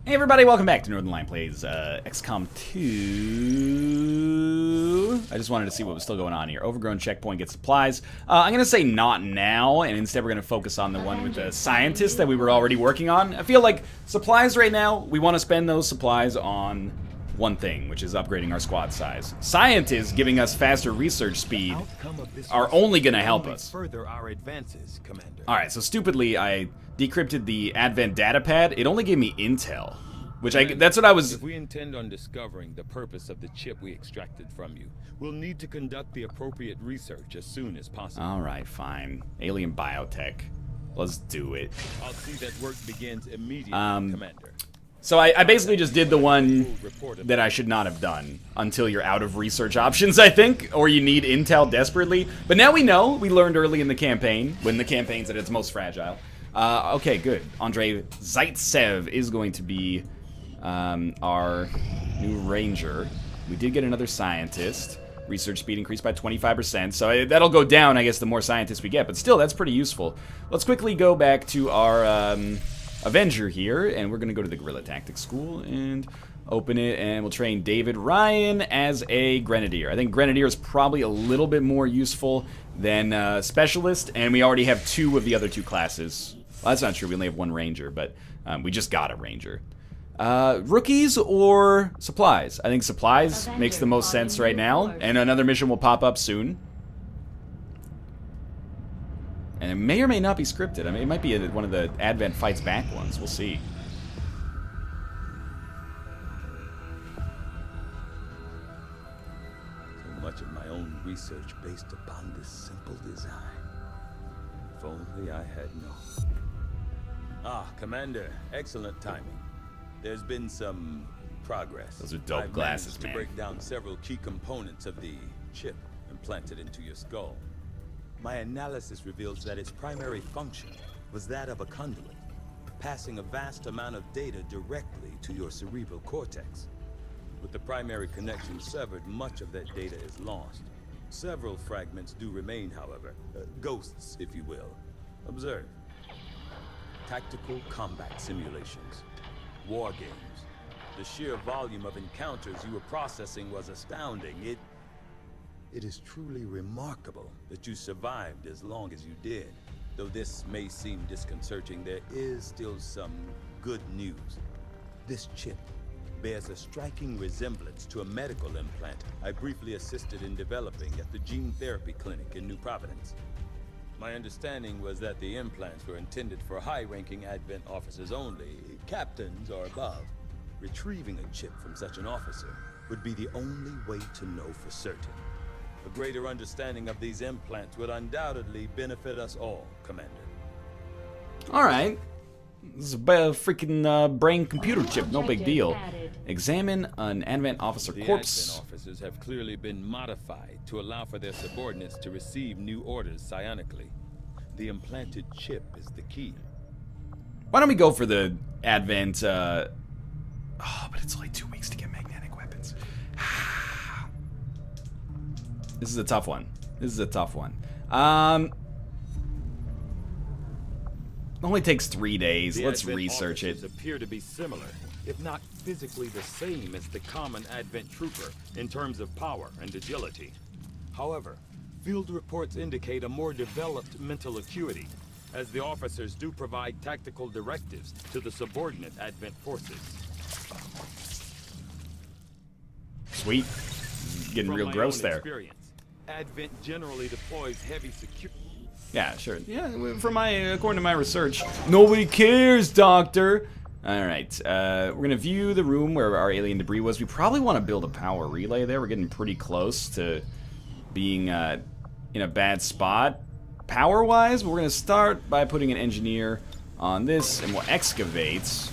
Hey everybody, welcome back to Northernlion Plays XCOM 2. I just wanted to see what was still going on here. Overgrown checkpoint, get supplies. I'm going to say not now, and instead we're going to focus on the one with the scientist that we were already working on. I feel like supplies right now, we want to spend those supplies on one thing, which is upgrading our squad size. Scientists giving us faster research speed are only going to help us. Further our advances, Commander. Alright, so stupidly I decrypted the Advent data pad. It only gave me intel, which that's what I was... If we intend on discovering the purpose of the chip we extracted from you, we'll need to conduct the appropriate research as soon as possible. Alright, fine. Alien biotech. Let's do it. I'll see that work begins immediately, Commander. So I basically just did the one that I should not have done until you're out of research options, I think, or you need intel desperately. But now we know. We learned early in the campaign, when the campaign's at its most fragile. Okay, good. Andrei Zaitsev is going to be our new ranger. We did get another scientist. Research speed increased by 25%, so that'll go down, I guess, the more scientists we get. But still, that's pretty useful. Let's quickly go back to our Avenger here, and we're going to go to the Guerrilla Tactics School and open it, and we'll train David Ryan as a Grenadier. I think Grenadier is probably a little bit more useful than Specialist, and we already have two of the other two classes. Well, that's not true. We only have one Ranger, but we just got a Ranger. Rookies or supplies? I think supplies makes the most sense right now, and another mission will pop up soon. And it may or may not be scripted. I mean, it might be one of the Advent Fights Back ones. We'll see. So much of my own research based upon this simple design. If only I had known. Ah, Commander, excellent timing. There's been some progress. Those are dope glasses, man. To break down several key components of the chip implanted into your skull. My analysis reveals that its primary function was that of a conduit, passing a vast amount of data directly to your cerebral cortex. With the primary connection severed, much of that data is lost. Several fragments do remain, however. Ghosts, if you will. Observe. Tactical combat simulations. War games. The sheer volume of encounters you were processing was astounding. It is truly remarkable that you survived as long as you did. Though this may seem disconcerting, there is still some good news. This chip bears a striking resemblance to a medical implant I briefly assisted in developing at the gene therapy clinic in New Providence. My understanding was that the implants were intended for high-ranking Advent officers only, captains or above. Retrieving a chip from such an officer would be the only way to know for certain. A greater understanding of these implants would undoubtedly benefit us all, Commander. Alright. This is a freaking brain-computer chip, no big deal. Examine an Advent officer corpse. The Advent officers have clearly been modified to allow for their subordinates to receive new orders psionically. The implanted chip is the key. Why don't we go for the Advent, Oh, but it's only 2 weeks to get magnetic weapons. This is a tough one. This is a tough one. Only takes 3 days. Let's research it. Appear to be similar, if not physically the same as the common Advent trooper in terms of power and agility. However, field reports indicate a more developed mental acuity, as the officers do provide tactical directives to the subordinate Advent forces. Sweet. Getting real gross there. Advent generally deploys heavy security. Yeah, sure. Yeah, according to my research, nobody cares, Doctor. All right, we're gonna view the room where our alien debris was. We probably want to build a power relay there. We're getting pretty close to being in a bad spot power-wise. But we're gonna start by putting an engineer on this, and we'll excavate.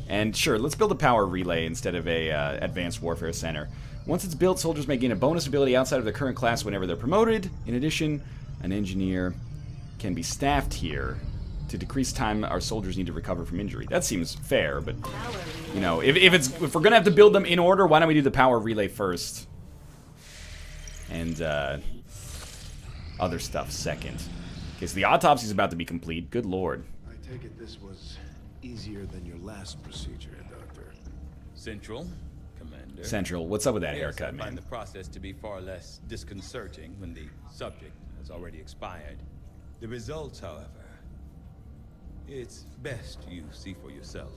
And sure, let's build a power relay instead of a advanced warfare center. Once it's built, soldiers may gain a bonus ability outside of their current class whenever they're promoted. In addition, an engineer can be staffed here to decrease time our soldiers need to recover from injury. That seems fair, but you know, if we're gonna have to build them in order, why don't we do the power relay first, and other stuff second? Okay, so the autopsy is about to be complete. Good lord. I take it this was easier than your last procedure, Doctor. Central, Commander. Central, what's up with that Yes, haircut, I man? find the process to be far less disconcerting when the subject has already expired. The results, however, it's best you see for yourself.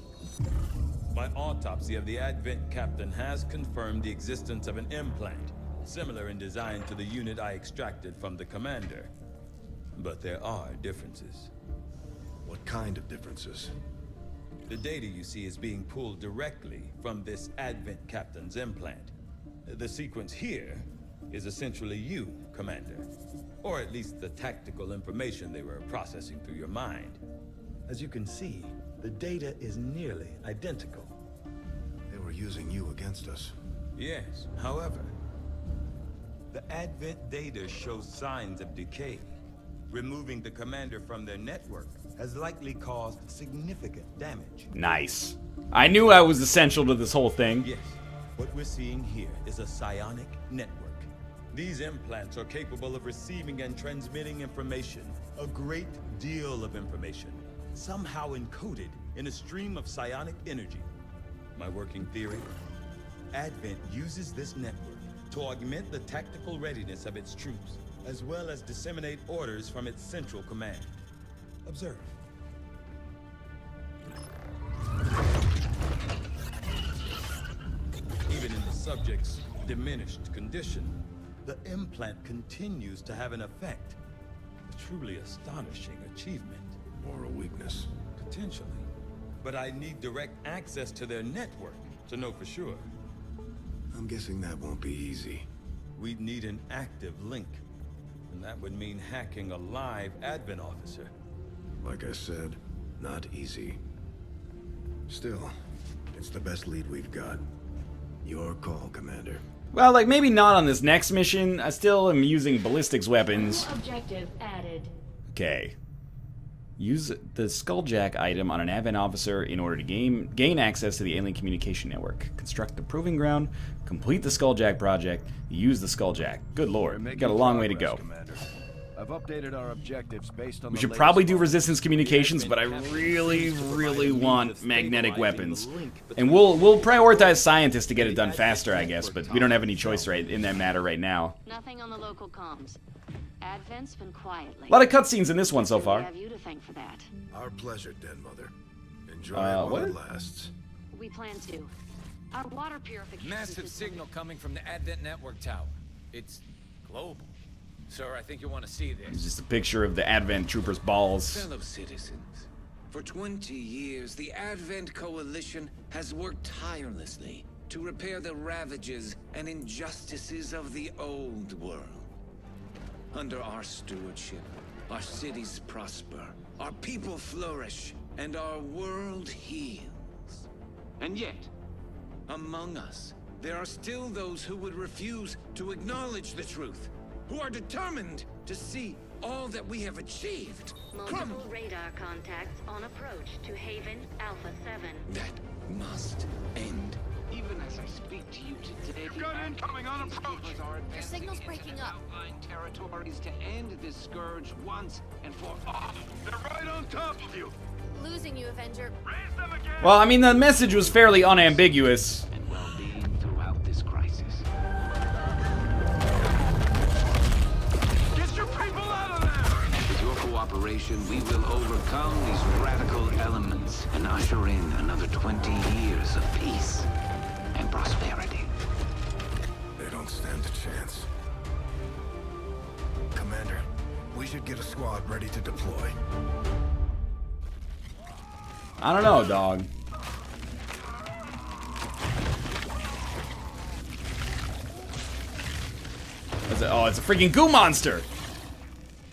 My autopsy of the Advent captain has confirmed the existence of an implant, similar in design to the unit I extracted from the commander. But there are differences. What kind of differences? The data you see is being pulled directly from this Advent captain's implant. The sequence here is essentially you, Commander. Or at least the tactical information they were processing through your mind. As you can see, the data is nearly identical. They were using you against us. Yes, however, the Advent data shows signs of decay. Removing the commander from their network has likely caused significant damage. Nice. I knew I was essential to this whole thing. Yes, what we're seeing here is a psionic network. These implants are capable of receiving and transmitting information, a great deal of information, somehow encoded in a stream of psionic energy. My working theory? Advent uses this network to augment the tactical readiness of its troops, as well as disseminate orders from its central command. Observe. Even in the subject's diminished condition, the implant continues to have an effect. A truly astonishing achievement. Or a weakness. Potentially. But I need direct access to their network to know for sure. I'm guessing that won't be easy. We'd need an active link. And that would mean hacking a live Advent officer. Like I said, not easy. Still, it's the best lead we've got. Your call, Commander. Well, like, maybe not on this next mission. I still am using ballistics weapons. Objective added. Okay. Use the Skulljack item on an Advent officer in order to gain access to the alien communication network. Construct the proving ground. Complete the Skulljack project. Use the Skulljack. Good lord, got a long way to go. Commander. I've updated our objectives based on We the should latest probably do model. resistance communications, but I really want magnetic weapons. And we'll prioritize scientists to get it done faster, I guess, but we don't have any choice right in that matter right now. Nothing on the local comms. Advent's been quietly. A lot of cutscenes in this one so We far. have you to thank for that. Our pleasure, Den Mother. Enjoy it while what? it lasts. We plan to. Our water purification Massive system- signal coming from the Advent network tower. It's global. Sir, I think you'll want to see It's this. just a picture of the Advent Troopers' balls. Fellow citizens, for 20 years, the Advent Coalition has worked tirelessly to repair the ravages and injustices of the old world. Under our stewardship, our cities prosper, our people flourish, and our world heals. And yet, among us, there are still those who would refuse to acknowledge the truth, who are determined to see all that we have achieved crumble. Multiple radar contacts on approach to Haven Alpha 7. That must end. Even as I speak to you today, Gun incoming on approach. Your signal's breaking up. outlying territories to end this scourge once and for all. They're right on top of you. Losing you, Avenger. Raise them again. Well, I mean, the message was fairly unambiguous. And well-being throughout this crisis. Get your people out of there. With your cooperation, we will overcome these radical elements and usher in another 20 years of peace and prosperity. They don't stand a chance. Commander, we should get a squad ready to deploy. I don't know, dog. What's it? Oh, it's a freaking goo monster!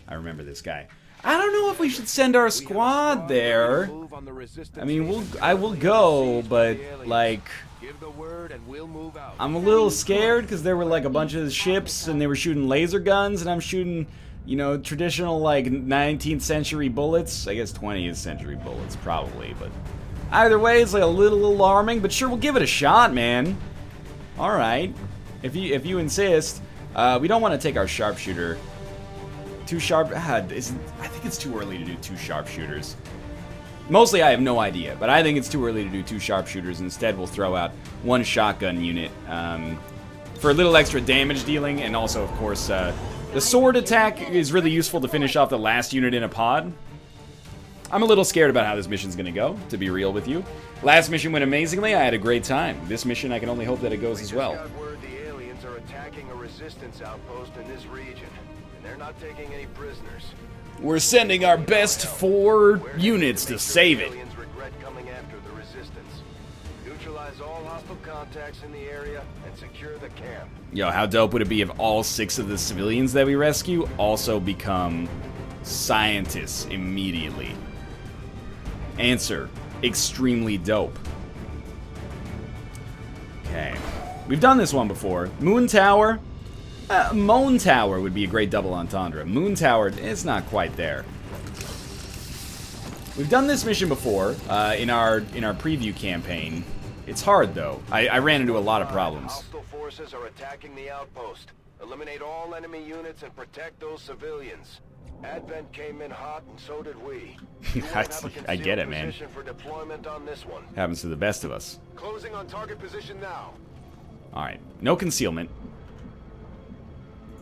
I remember this guy. I don't know if we should send our squad there. Move on the resistance I mean, agents. I will go, but, like, Give the word and we'll move out. I'm a little scared because there were, like, a bunch of ships and they were shooting laser guns and I'm shooting, you know, traditional, like, 19th century bullets. I guess 20th century bullets, probably, but either way, it's, like, a little alarming, but sure, we'll give it a shot, man. Alright. If you insist. We don't want to take our sharpshooter. Too sharp. I think it's too early to do two sharpshooters. Mostly I have no idea, but I think it's too early to do 2 sharpshooters. Instead, we'll throw out 1 shotgun unit for a little extra damage dealing, and also, of course, the sword attack is really useful to finish off the last unit in a pod. I'm a little scared about how this mission's gonna go, to be real with you. Last mission went amazingly, I had a great time. This mission, I can only hope that it goes as well. We just got word the aliens are attacking a resistance outpost in this region, and they're not taking any prisoners. We're sending our best 4 units to save it. Aliens regret coming after the resistance. Neutralize all hostile contacts in the area and secure the camp. Yo, how dope would it be if all 6 of the civilians that we rescue also become scientists immediately? Answer, extremely dope. Okay, we've done this one before. Moon Tower. Moan Tower would be a great double entendre. Moon Tower, it's not quite there. We've done this mission before in our preview campaign. It's hard though. I ran into a lot of problems. Hostile forces are attacking the outpost. Eliminate all enemy units and protect those civilians. Advent came in hot, and so did we. I get it, man. For deployment on this one. Happens to the best of us. Closing on target position now. All right, no concealment.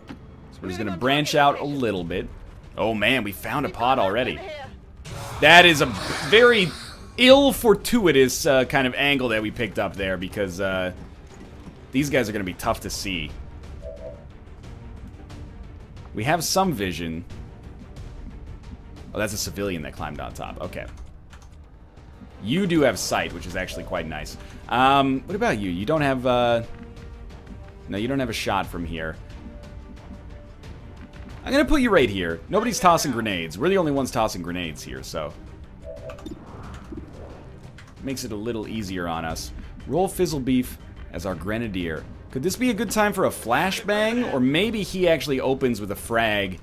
So we're just gonna branch out a little bit. Oh man, we found a pod already. That is a very ill-fortuitous kind of angle that we picked up there, because these guys are gonna be tough to see. We have some vision. Oh, that's a civilian that climbed on top. Okay. You do have sight, which is actually quite nice. What about you? You don't have, no, you don't have a shot from here. I'm gonna put you right here. Nobody's tossing grenades. We're the only ones tossing grenades here, so... makes it a little easier on us. Roll Fizzlebeef as our grenadier. Could this be a good time for a flashbang? Or maybe he actually opens with a frag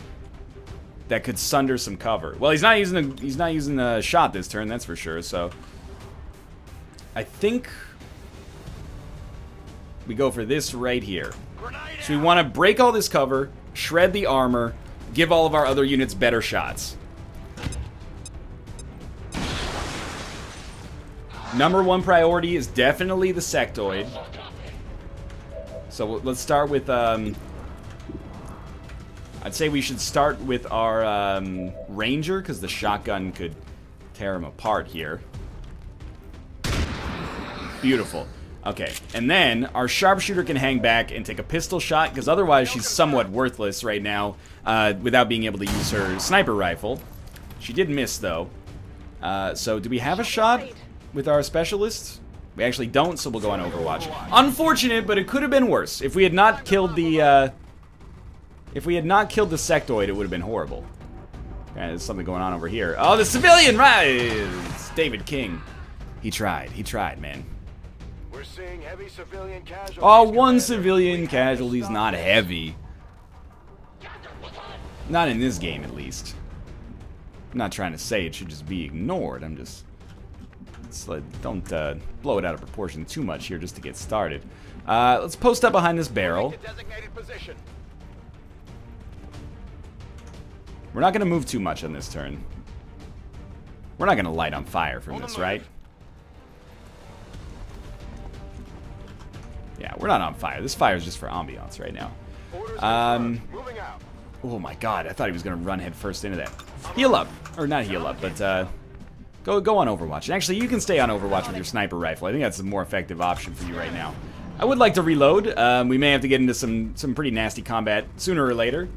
that could sunder some cover. Well, he's not using the shot this turn, that's for sure. So I think we go for this right here. So we want to break all this cover, shred the armor, give all of our other units better shots. Number 1 priority is definitely the sectoid. So let's start with I'd say we should start with our ranger, because the shotgun could tear him apart here. Beautiful. Okay, and then our sharpshooter can hang back and take a pistol shot, because otherwise she's somewhat worthless right now without being able to use her sniper rifle. She did miss, though. So do we have a shot with our specialists? We actually don't, so we'll go on Overwatch. Unfortunate, but it could have been worse. If we had not killed the sectoid, it would have been horrible. Okay, there's something going on over here. Oh, the civilian, right? It's David King. He tried, man. We're seeing heavy civilian casualties. Oh, 1 civilian casualty's not heavy. Not in this game, at least. I'm not trying to say it should just be ignored. I'm just... don't blow it out of proportion too much here just to get started. Let's post up behind this barrel. We're not going to move too much on this turn. We're not going to light on fire from this, right? Yeah, we're not on fire. This fire is just for ambiance right now. Oh my god, I thought he was going to run head first into that. Heal up. Or not heal up, but go on Overwatch. And actually, you can stay on Overwatch with your sniper rifle. I think that's a more effective option for you right now. I would like to reload. We may have to get into some pretty nasty combat sooner or later.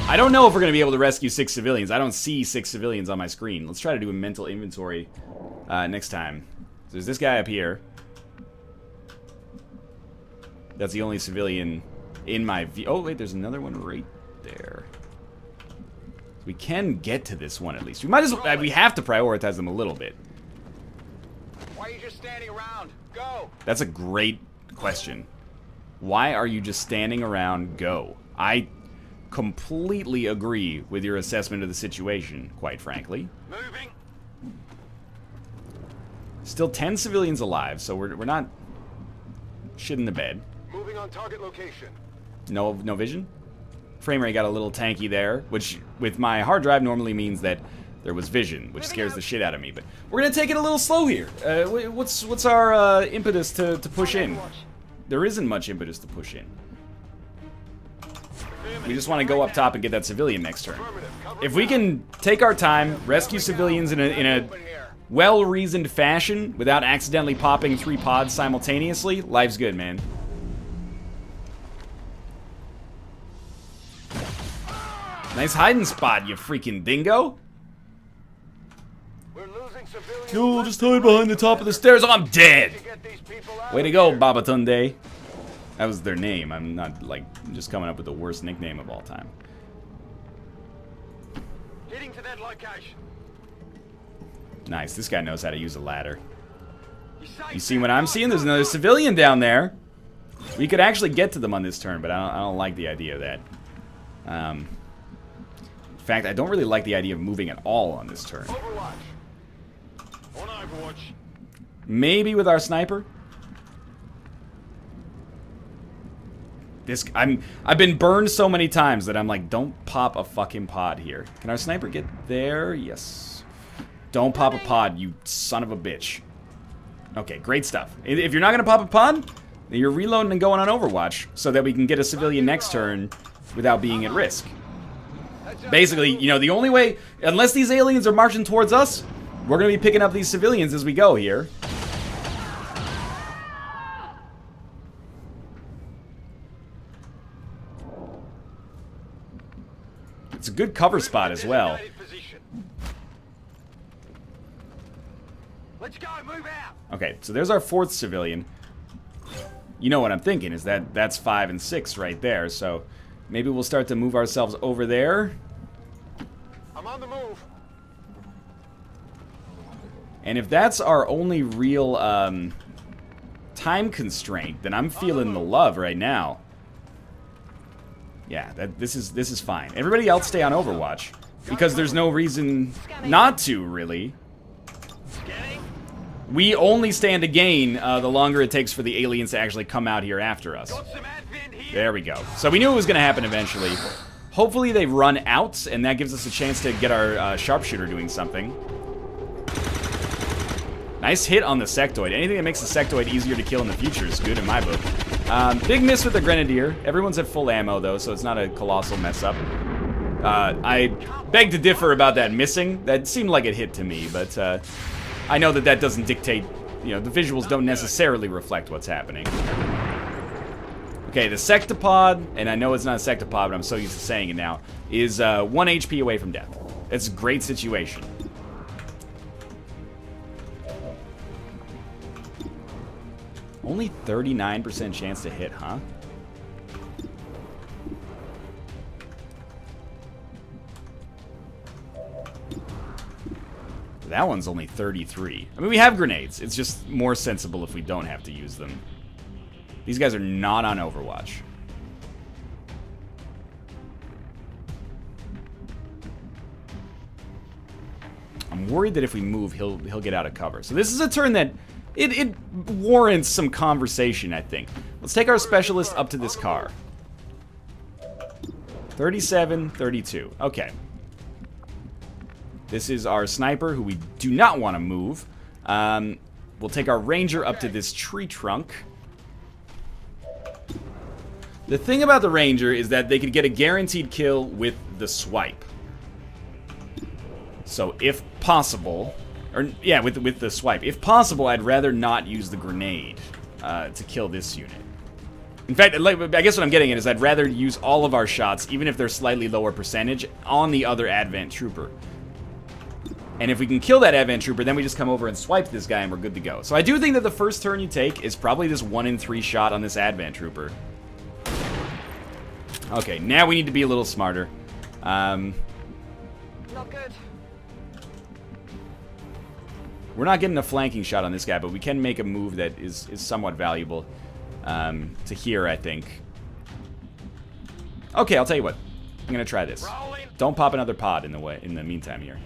I don't know if we're going to be able to rescue 6 civilians. I don't see 6 civilians on my screen. Let's try to do a mental inventory next time. So there's this guy up here. That's the only civilian in my view. Oh, wait, there's another one right there. We can get to this one at least. We might as well, we have to prioritize them a little bit. Why are you just standing around? Go! That's a great question. Why are you just standing around? Go. I completely agree with your assessment of the situation, quite frankly. Moving. Still 10 civilians alive, so we're not shitting the bed. Moving on target location. No vision? frame rate got a little tanky there, which with my hard drive normally means that there was vision, which scares the shit out of me. But we're gonna take it a little slow here. What's our impetus to push in? There isn't much impetus to push in. We just want to go up top and get that civilian next turn. If we can take our time, rescue civilians in a well-reasoned fashion without accidentally popping 3 pods simultaneously, life's good, man. Nice hiding spot, you freaking dingo. We're losing civilians. Cool, just hide behind the top of the stairs. I'm dead. Way to go, Babatunde. That was their name. I'm not, like, just coming up with the worst nickname of all time. Getting to that location. Nice, this guy knows how to use a ladder. You see what I'm seeing? There's another civilian down there. We could actually get to them on this turn, but I don't like the idea of that. In fact, I don't really like the idea of moving at all on this turn. Overwatch. On Overwatch. Maybe with our sniper. I've been burned so many times that I'm like, don't pop a fucking pod here. Can our sniper get there? Yes. Don't pop a pod, you son of a bitch. Okay, great stuff. If you're not gonna pop a pod, then you're reloading and going on Overwatch so that we can get a civilian next turn without being at risk. Basically, you know, the only way, unless these aliens are marching towards us, we're gonna be picking up these civilians as we go here. It's a good cover spot as well. Let's go, move out. Okay, so there's our 4th civilian. You know what I'm thinking is that that's 5 and 6 right there, so maybe we'll start to move ourselves over there. I'm on the move. And if that's our only real time constraint, then I'm feeling the love right now. Yeah, this is fine. Everybody else stay on Overwatch because there's no reason not to, really. We only stand to gain the longer it takes for the aliens to actually come out here after us. There we go. So we knew it was going to happen eventually. Hopefully they run out, and that gives us a chance to get our sharpshooter doing something. Nice hit on the sectoid. Anything that makes the sectoid easier to kill in the future is good in my book. Big miss with the grenadier. Everyone's at full ammo, though, so it's not a colossal mess up. I beg to differ about that missing. That seemed like it hit to me, but I know that doesn't dictate, you know, the visuals don't necessarily reflect what's happening. Okay, the sectopod, and I know it's not a sectopod, but I'm so used to saying it now, is 1 HP away from death. It's a great situation. Only 39% chance to hit, huh? That one's only 33. I mean, we have grenades. It's just more sensible if we don't have to use them. These guys are not on Overwatch. I'm worried that if we move, he'll get out of cover. So this is a turn that it warrants some conversation, I think. Let's take our specialist up to this car. 37, 32. Okay. This is our sniper, who we do not want to move. We'll take our ranger up to this tree trunk. The thing about the ranger is that they could get a guaranteed kill with the swipe. So if possible, or yeah, with the swipe. If possible, I'd rather not use the grenade to kill this unit. In fact, I guess what I'm getting at is I'd rather use all of our shots, even if they're slightly lower percentage, on the other Advent Trooper. And if we can kill that Advent Trooper, then we just come over and swipe this guy and we're good to go. So I do think that the first turn you take is probably this 1 in 3 shot on this Advent Trooper. Okay, now we need to be a little smarter. Not good. We're not getting a flanking shot on this guy, but we can make a move that is somewhat valuable to here, I think. Okay, I'll tell you what. I'm gonna try this. Don't pop another pod in the meantime here.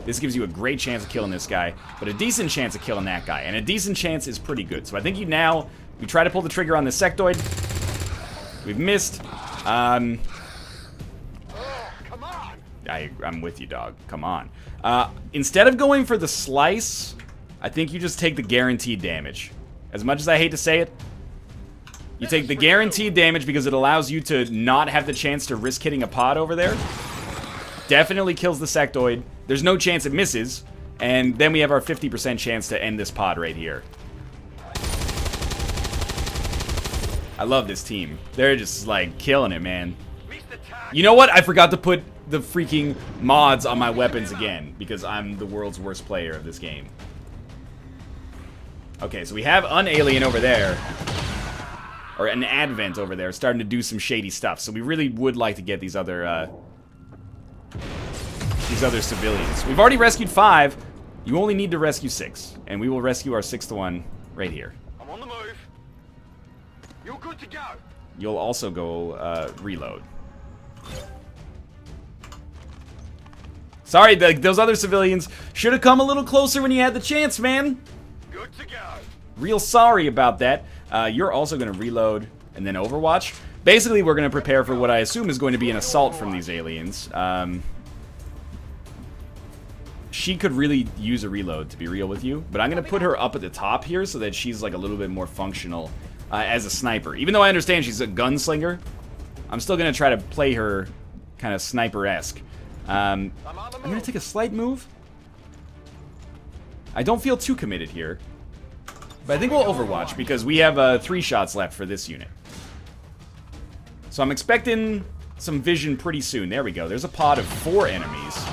This gives you a great chance of killing this guy, but a decent chance of killing that guy. And a decent chance is pretty good. So I think we try to pull the trigger on the sectoid. We've missed. Oh, come on! I'm with you, dog. Come on. Instead of going for the slice, I think you just take the guaranteed damage. As much as I hate to say it, you take the guaranteed damage because it allows you to not have the chance to risk hitting a pod over there. Definitely kills the sectoid. There's no chance it misses. And then we have our 50% chance to end this pod right here. I love this team. They're just, like, killing it, man. You know what? I forgot to put the freaking mods on my weapons again because I'm the world's worst player of this game. Okay, so we have an alien over there. Or an advent over there starting to do some shady stuff. So we really would like to get these other civilians. We've already rescued 5. You only need to rescue 6. And we will rescue our 6th one right here. I'm on the move. You're good to go. You'll also go reload. Sorry, those other civilians should have come a little closer when you had the chance, man. Good to go. Real sorry about that. You're also going to reload and then Overwatch. Basically, we're going to prepare for what I assume is going to be an assault from these aliens. She could really use a reload, to be real with you. But I'm going to put her up at the top here so that she's like a little bit more functional as a sniper. Even though I understand she's a gunslinger, I'm still going to try to play her kind of sniper-esque. I'm going to take a slight move. I don't feel too committed here. But I think we'll Overwatch because we have 3 shots left for this unit. So I'm expecting some vision pretty soon. There we go. There's a pod of 4 enemies.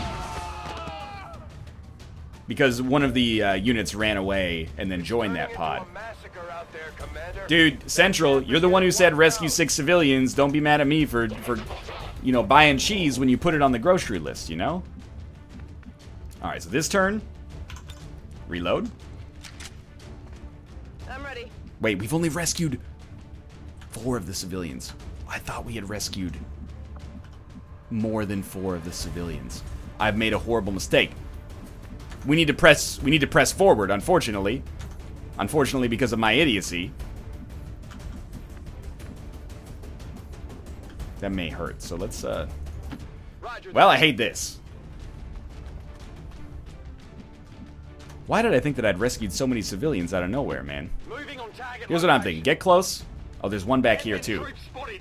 Because one of the units ran away and then joined that pod. Dude, Central, you're the one who said rescue 6 civilians. Don't be mad at me for you know, buying cheese when you put it on the grocery list, you know? Alright, so this turn. Reload. I'm ready. Wait, we've only rescued 4 of the civilians. I thought we had rescued more than 4 of the civilians. I've made a horrible mistake. We need to press forward, unfortunately. Unfortunately, because of my idiocy. That may hurt, so let's, well, I hate this. Why did I think that I'd rescued so many civilians out of nowhere, man? Here's what I'm thinking. Get close. Oh, there's one back here, too.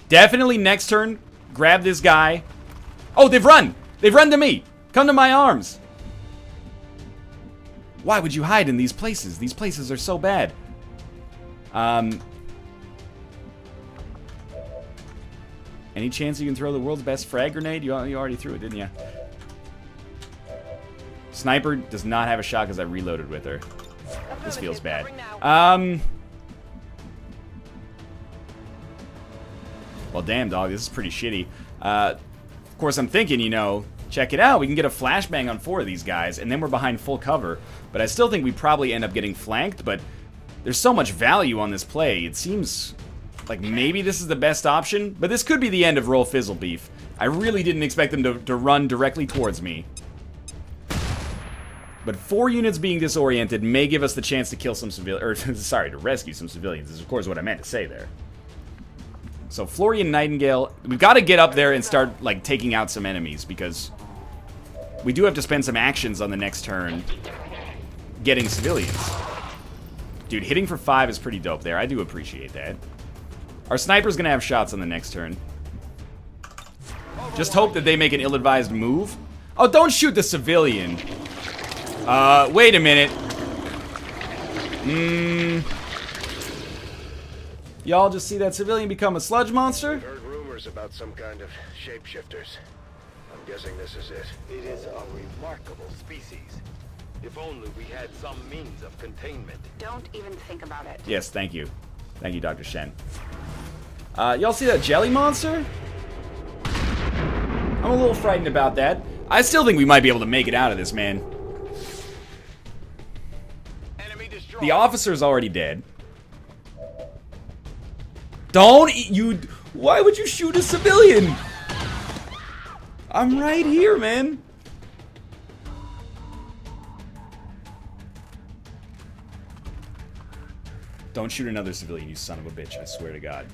Definitely next turn, grab this guy. Oh, they've run! They've run to me! Come to my arms! Why would you hide in these places? These places are so bad. Any chance you can throw the world's best frag grenade? You already threw it, didn't you? Sniper does not have a shot because I reloaded with her. This feels bad. Well, damn, dog. This is pretty shitty. Of course, I'm thinking, you know, check it out. We can get a flashbang on 4 of these guys, and then we're behind full cover. But I still think we probably end up getting flanked, but there's so much value on this play. It seems like maybe this is the best option, but this could be the end of Roll Fizzle Beef. I really didn't expect them to run directly towards me. But 4 units being disoriented may give us the chance to kill some civilians, or sorry, to rescue some civilians, is of course what I meant to say there. So Florian Nightingale, we've got to get up there and start, like, taking out some enemies, because we do have to spend some actions on the next turn getting civilians. Dude, hitting for 5 is pretty dope there. I do appreciate that. Our sniper's gonna have shots on the next turn. Just hope that they make an ill-advised move. Oh, don't shoot the civilian. Wait a minute. Y'all just see that civilian become a sludge monster? Heard rumors about some kind of shapeshifters. I'm guessing this is it. It is a remarkable species. If only we had some means of containment. Don't even think about it. Yes, thank you. Thank you, Dr. Shen. Y'all see that jelly monster? I'm a little frightened about that. I still think we might be able to make it out of this, man. Enemy destroyed. The officer's already dead. Don't you... Why would you shoot a civilian? I'm right here, man. Don't shoot another civilian, you son of a bitch, I swear to God.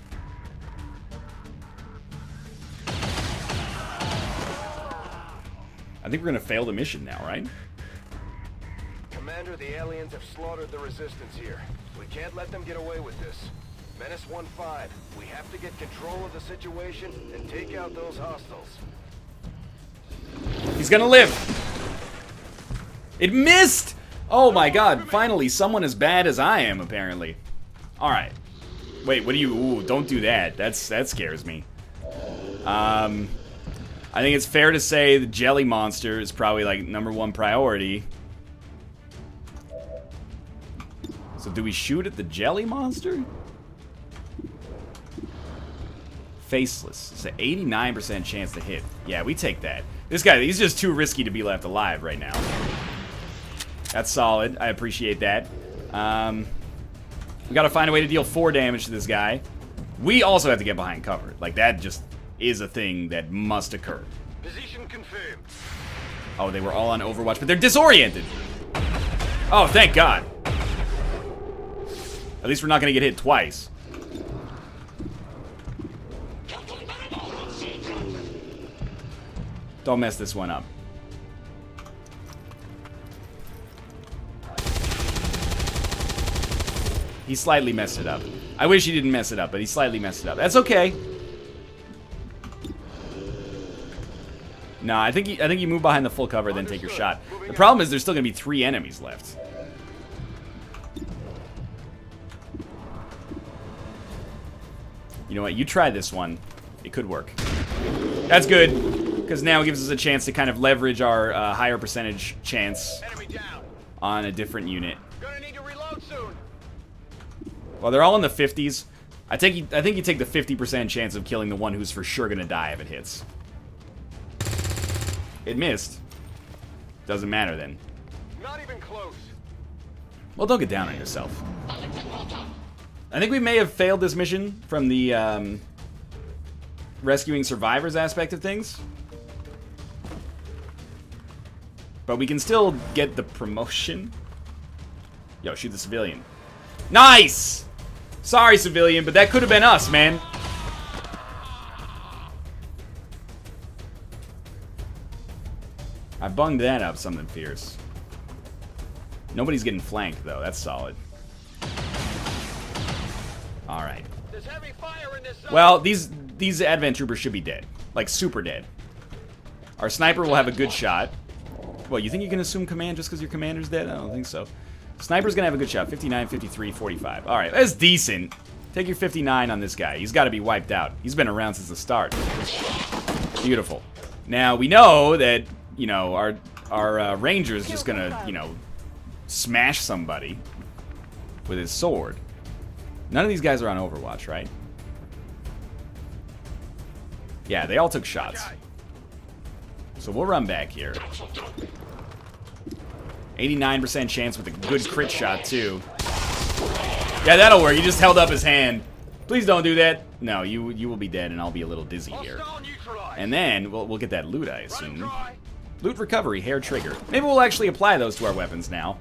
think we're gonna fail the mission now, right? Commander, the aliens have slaughtered the resistance here. We can't let them get away with this. Menace 1-5, we have to get control of the situation and take out those hostiles. He's gonna live. It missed! Oh my god, finally, someone as bad as I am, apparently. Alright. Wait, what do you... Ooh, don't do that. That scares me. I think it's fair to say the jelly monster is probably, like, #1 priority. So do we shoot at the jelly monster? Faceless. It's an 89% chance to hit. Yeah, we take that. This guy, he's just too risky to be left alive right now. That's solid. I appreciate that. We gotta find a way to deal 4 damage to this guy. We also have to get behind cover. Like, that just is a thing that must occur. Position confirmed. Oh, they were all on Overwatch, but they're disoriented. Oh, thank God. At least we're not gonna get hit twice. Don't mess this one up. He slightly messed it up. I wish he didn't mess it up, but he slightly messed it up. That's okay. No, I think you move behind the full cover, then take your shot. The problem is there's still gonna be 3 enemies left. You know what? You try this one. It could work. That's good, because now it gives us a chance to kind of leverage our higher percentage chance on a different unit. Gonna need to reload soon. Well, they're all in the 50s. I think you take the 50% chance of killing the one who's for sure gonna die if it hits. It missed. Doesn't matter then. Not even close. Well, don't get down on yourself. I think we may have failed this mission from the rescuing survivors aspect of things. But we can still get the promotion. Yo, shoot the civilian. Nice! Sorry, civilian, but that could have been us, man. I bunged that up something fierce. Nobody's getting flanked, though. That's solid. Alright. There's heavy fire in this zone. Well, these advent troopers should be dead. Like, super dead. Our sniper will have a good shot. Well, you think you can assume command just because your commander's dead? I don't think so. Sniper's gonna have a good shot. 59, 53, 45. Alright, that's decent. Take your 59 on this guy. He's got to be wiped out. He's been around since the start. Beautiful. Now, we know that, you know, our ranger's just gonna, you know, smash somebody with his sword. None of these guys are on Overwatch, right? Yeah, they all took shots. So we'll run back here. 89% chance with a good crit shot, too. Yeah, that'll work. He just held up his hand. Please don't do that. No, you will be dead, and I'll be a little dizzy here. And then we'll get that loot, I assume. Loot recovery, hair trigger. Maybe we'll actually apply those to our weapons now.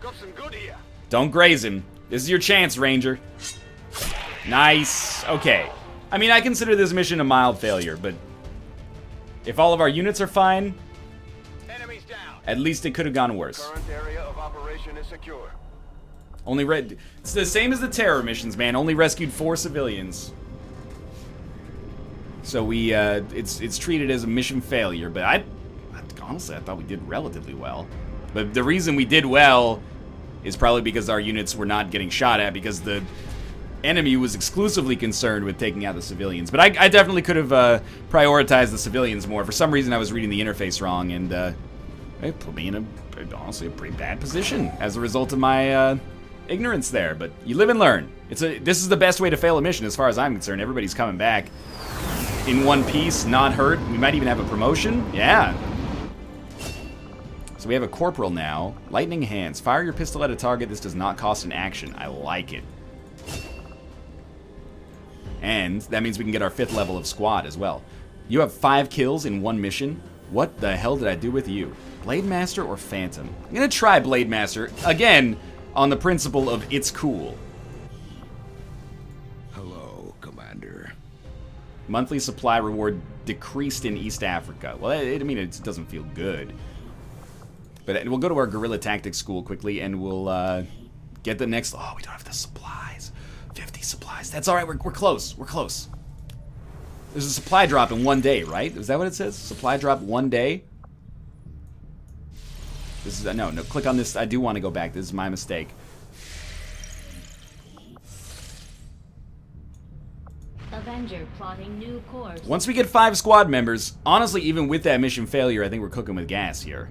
Don't graze him. This is your chance, Ranger. Nice. Okay. I mean, I consider this mission a mild failure, but if all of our units are fine, at least it could have gone worse. Current area of operation is secure. It's the same as the terror missions, man. Only rescued 4 civilians. So we it's treated as a mission failure, but honestly I thought we did relatively well. But the reason we did well is probably because our units were not getting shot at, because the enemy was exclusively concerned with taking out the civilians. But I definitely could have prioritized the civilians more. For some reason I was reading the interface wrong, and it put me in honestly a pretty bad position as a result of my ignorance there. But you live and learn. This is the best way to fail a mission as far as I'm concerned. Everybody's coming back in one piece, not hurt. We might even have a promotion. Yeah. So we have a corporal now. Lightning hands. Fire your pistol at a target. This does not cost an action. I like it. And that means we can get our 5th level of squad as well. You have 5 kills in 1 mission. What the hell did I do with you? Blade Master or Phantom? I'm gonna try Blade Master, again, on the principle of it's cool. Hello, Commander. Monthly supply reward decreased in East Africa. Well, I mean, it doesn't feel good. But we'll go to our guerrilla tactics school quickly, and we'll get the next... Oh, we don't have the supplies. 50 supplies. That's all right. We're close. We're close. There's a supply drop in 1 day, right? Is that what it says? Supply drop 1 day? This is... No, click on this. I do want to go back. This is my mistake. Avenger plotting new course. Once we get 5 squad members, honestly, even with that mission failure, I think we're cooking with gas here.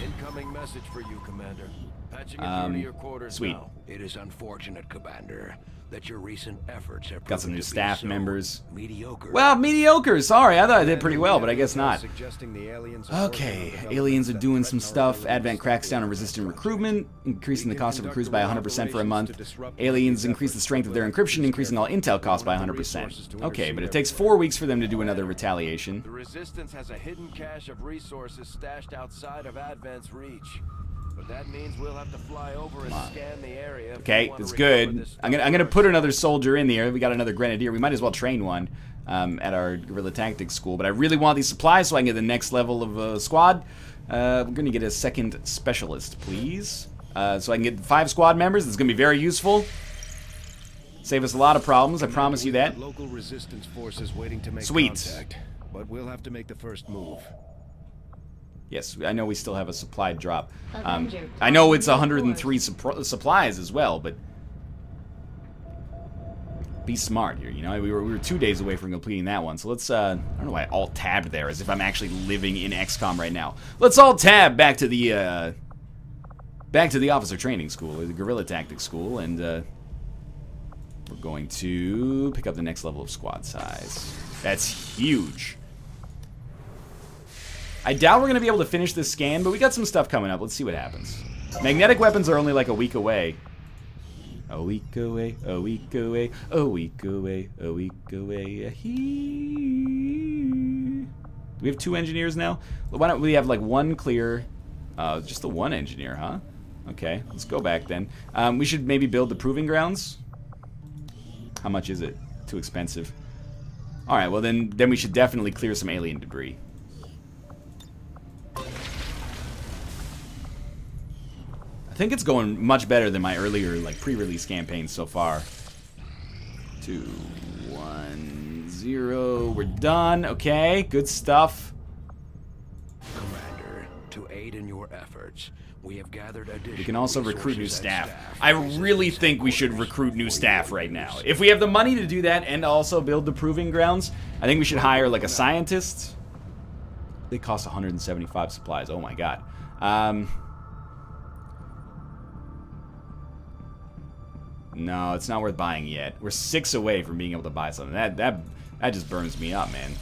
Incoming message for you, Commander. Patching it through to your quarters sweet. now. It is unfortunate, Commander, that your recent efforts have Got some new staff members. Mediocre. Well, mediocre. Sorry, I thought I did pretty well, but I guess not. Suggesting the aliens are Okay, aliens are doing some stuff. Advent cracks down on resistant recruitment, increasing the cost of recruits by 100% for a month. Aliens increase the strength of their encryption, increasing all intel costs by 100%. Okay, but it takes 4 weeks for them to do another retaliation. The Resistance has a hidden cache of resources stashed outside of Advent's reach. But that means we'll have to fly over and scan the area. Okay, that's good. I'm gonna put another soldier in there. We got another grenadier. We might as well train one at our guerrilla tactics school. But I really want these supplies so I can get the next level of squad. We're gonna get a second specialist, please. So I can get 5 squad members. This is gonna be very useful. Save us a lot of problems. I promise you that. Local resistance forces waiting to make Sweet. contact, but we'll have to make the first move. Yes, I know we still have a supply drop. I know it's 103 supplies as well, but be smart here. You know, we were 2 days away from completing that one. So let's. I don't know why I alt-tabbed there, as if I'm actually living in XCOM right now. Let's alt-tab back to the officer training school, or the guerrilla tactics school, and we're going to pick up the next level of squad size. That's huge. I doubt we're going to be able to finish this scan, but we got some stuff coming up. Let's see what happens. Magnetic weapons are only like a week away. A week away, a week away, a week away, a week away. Do we have 2 engineers now? Why don't we have like 1 clear? Just the 1 engineer, huh? Okay, let's go back then. We should maybe build the proving grounds. How much is it? Too expensive. All right, well then we should definitely clear some alien debris. I think it's going much better than my earlier, like, pre-release campaigns so far. 2, 1, 0. We're done. Okay, good stuff. Commander, to aid in your efforts, we have gathered additional. We can also recruit new resources staff. and I really think we should recruit new staff right now. If we have the money to do that and also build the proving grounds, I think we should hire, like, a scientist. They cost 175 supplies. Oh my god. No, it's not worth buying yet. We're 6 away from being able to buy something. That just burns me up, man.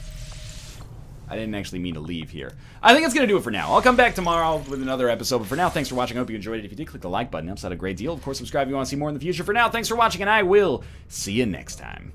I didn't actually mean to leave here. I think that's going to do it for now. I'll come back tomorrow with another episode. But for now, thanks for watching. I hope you enjoyed it. If you did, click the like button. It helps out a great deal. Of course, subscribe if you want to see more in the future. For now, thanks for watching, and I will see you next time.